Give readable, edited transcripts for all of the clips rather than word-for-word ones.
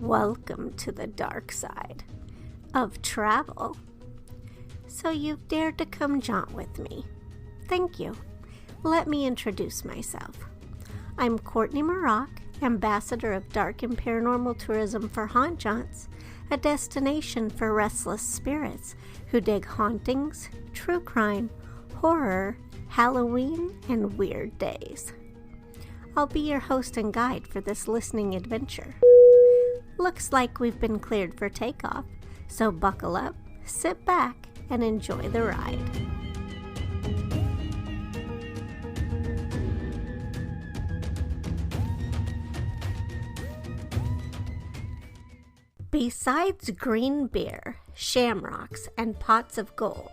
Welcome to the dark side of travel. So you've dared to come jaunt with me. Thank you. Let me introduce myself. I'm Courtney Mroch, ambassador of dark and paranormal tourism for Haunt Jaunts, a destination for restless spirits who dig hauntings, true crime, horror, Halloween, and weird days. I'll be your host and guide for this listening adventure. Looks like we've been cleared for takeoff, so buckle up, sit back, and enjoy the ride. Besides green beer, shamrocks, and pots of gold,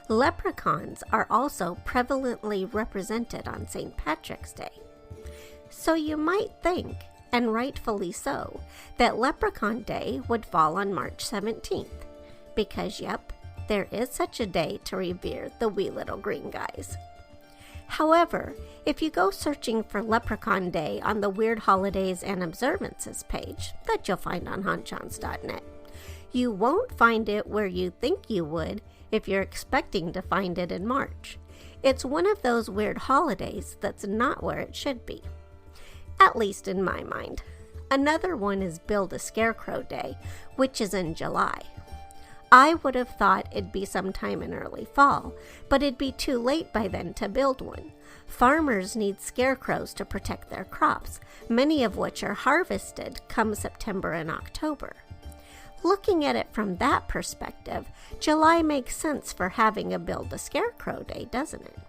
leprechauns are also prevalently represented on St. Patrick's Day. So you might think, and rightfully so, that Leprechaun Day would fall on March 17th, because yep, there is such a day to revere the wee little green guys. However, if you go searching for Leprechaun Day on the Weird Holidays and Observances page that you'll find on hauntjaunts.net, you won't find it where you think you would if you're expecting to find it in March. It's one of those weird holidays that's not where it should be. At least in my mind. Another one is Build a Scarecrow Day, which is in July. I would have thought it'd be sometime in early fall, but it'd be too late by then to build one. Farmers need scarecrows to protect their crops, many of which are harvested come September and October. Looking at it from that perspective, July makes sense for having a Build a Scarecrow Day, doesn't it?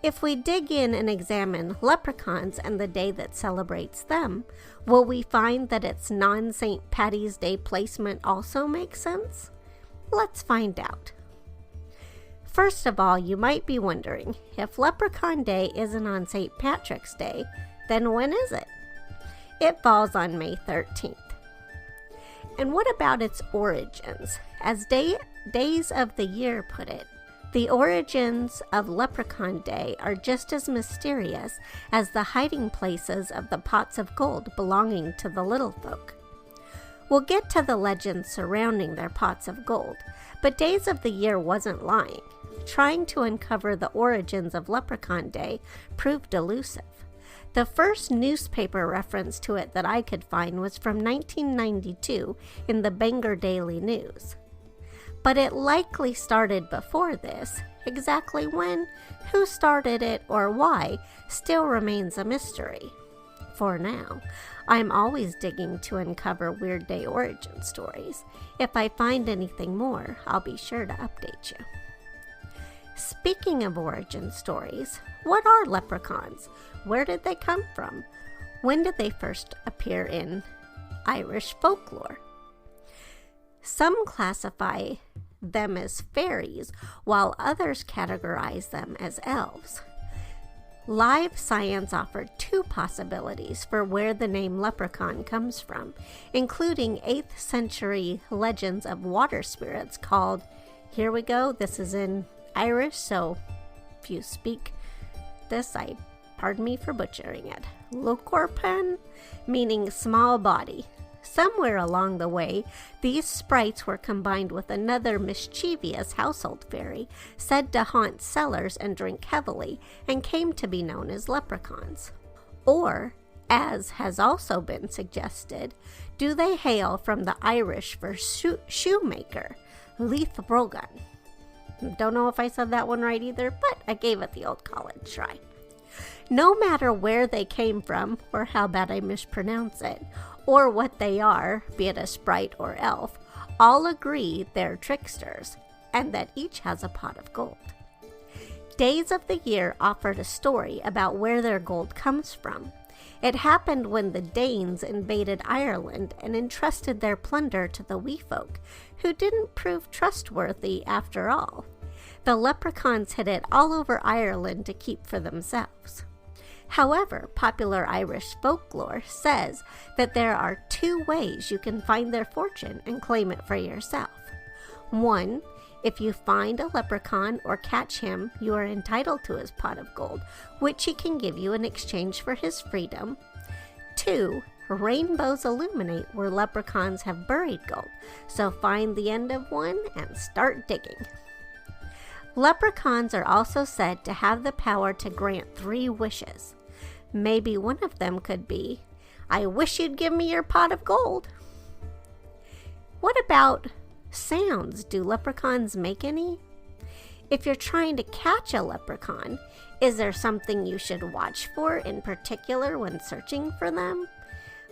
If we dig in and examine leprechauns and the day that celebrates them, will we find that its non-St. Patty's Day placement also makes sense? Let's find out. First of all, you might be wondering, if Leprechaun Day isn't on St. Patrick's Day, then when is it? It falls on May 13th. And what about its origins? As Days of the Year put it, the origins of Leprechaun Day are just as mysterious as the hiding places of the pots of gold belonging to the little folk. We'll get to the legends surrounding their pots of gold, but Days of the Year wasn't lying. Trying to uncover the origins of Leprechaun Day proved elusive. The first newspaper reference to it that I could find was from 1992 in the Bangor Daily News. But it likely started before this. Exactly when, who started it, or why still remains a mystery. For now, I'm always digging to uncover Weird Day origin stories. If I find anything more, I'll be sure to update you. Speaking of origin stories, what are leprechauns? Where did they come from? When did they first appear in Irish folklore? Some classify them as fairies, while others categorize them as elves. Live Science offered two possibilities for where the name leprechaun comes from, including 8th century legends of water spirits called, here we go, this is in Irish, so if you speak this, pardon me for butchering it, Locorpen, meaning small body. Somewhere along the way, these sprites were combined with another mischievous household fairy said to haunt cellars and drink heavily, and came to be known as leprechauns. Or, as has also been suggested, do they hail from the Irish for shoemaker, leithbrogan? Don't know if I said that one right either, but I gave it the old college try. No matter where they came from, or how bad I mispronounce it, or what they are, be it a sprite or elf, all agree they're tricksters, and that each has a pot of gold. Days of the Year offered a story about where their gold comes from. It happened when the Danes invaded Ireland and entrusted their plunder to the wee folk, who didn't prove trustworthy after all. The leprechauns hid it all over Ireland to keep for themselves. However, popular Irish folklore says that there are two ways you can find their fortune and claim it for yourself. One, if you find a leprechaun or catch him, you are entitled to his pot of gold, which he can give you in exchange for his freedom. 2, rainbows illuminate where leprechauns have buried gold, so find the end of one and start digging. Leprechauns are also said to have the power to grant 3 wishes. Maybe one of them could be, "I wish you'd give me your pot of gold." What about sounds? Do leprechauns make any? If you're trying to catch a leprechaun, is there something you should watch for in particular when searching for them?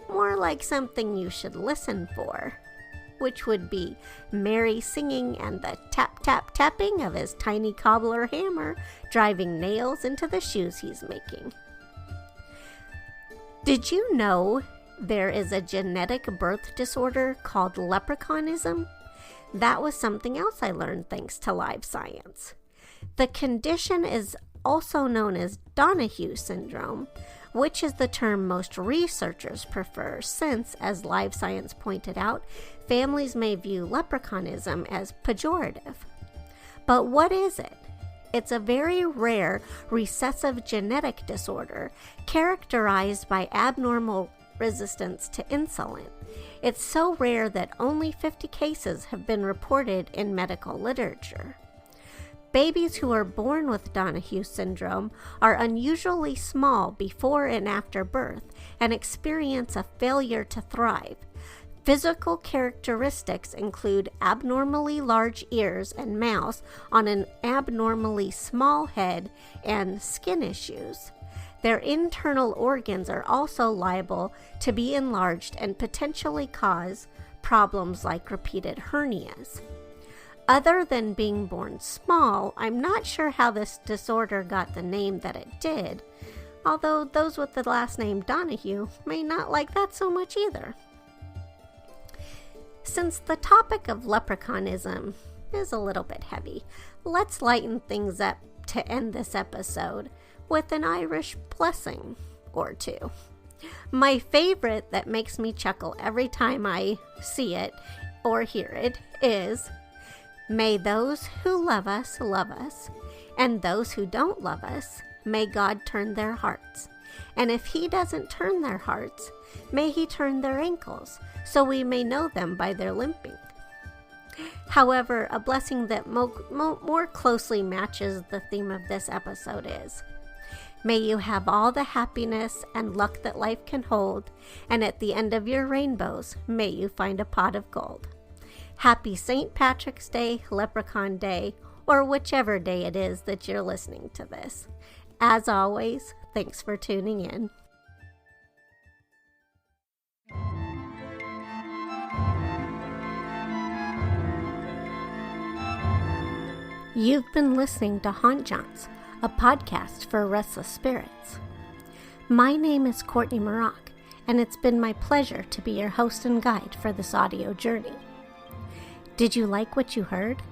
More like something you should listen for, which would be merry singing and the tap-tap-tapping of his tiny cobbler hammer driving nails into the shoes he's making. Did you know there is a genetic birth disorder called leprechaunism? That was something else I learned thanks to live science. The condition is also known as Donahue syndrome, which is the term most researchers prefer since, as live science pointed out, families may view leprechaunism as pejorative. But what is it? It's a very rare recessive genetic disorder characterized by abnormal resistance to insulin. It's so rare that only 50 cases have been reported in medical literature. Babies who are born with Donahue syndrome are unusually small before and after birth and experience a failure to thrive. Physical characteristics include abnormally large ears and mouths on an abnormally small head and skin issues. Their internal organs are also liable to be enlarged and potentially cause problems like repeated hernias. Other than being born small, I'm not sure how this disorder got the name that it did, although those with the last name Donahue may not like that so much either. Since the topic of leprechaunism is a little bit heavy, let's lighten things up to end this episode with an Irish blessing or two. My favorite that makes me chuckle every time I see it or hear it is, "May those who love us, and those who don't love us, may God turn their hearts. And if he doesn't turn their hearts, may he turn their ankles, so we may know them by their limping." However, a blessing that more closely matches the theme of this episode is, "May you have all the happiness and luck that life can hold, and at the end of your rainbows, may you find a pot of gold." Happy St. Patrick's Day, Leprechaun Day, or whichever day it is that you're listening to this. As always, thanks for tuning in. You've been listening to Haunt Jaunts, a podcast for restless spirits. My name is Courtney Mroch, and it's been my pleasure to be your host and guide for this audio journey. Did you like what you heard?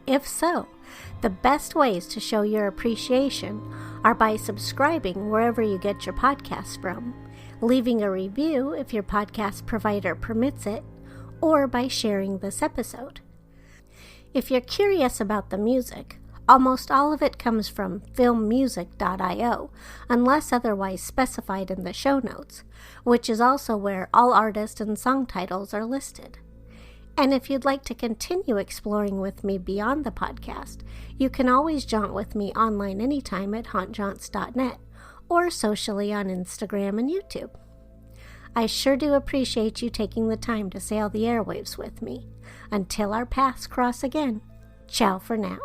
If so, the best ways to show your appreciation are by subscribing wherever you get your podcasts from, leaving a review if your podcast provider permits it, or by sharing this episode. If you're curious about the music, almost all of it comes from filmmusic.io, unless otherwise specified in the show notes, which is also where all artist and song titles are listed. And if you'd like to continue exploring with me beyond the podcast, you can always jaunt with me online anytime at hauntjaunts.net or socially on Instagram and YouTube. I sure do appreciate you taking the time to sail the airwaves with me. Until our paths cross again, ciao for now.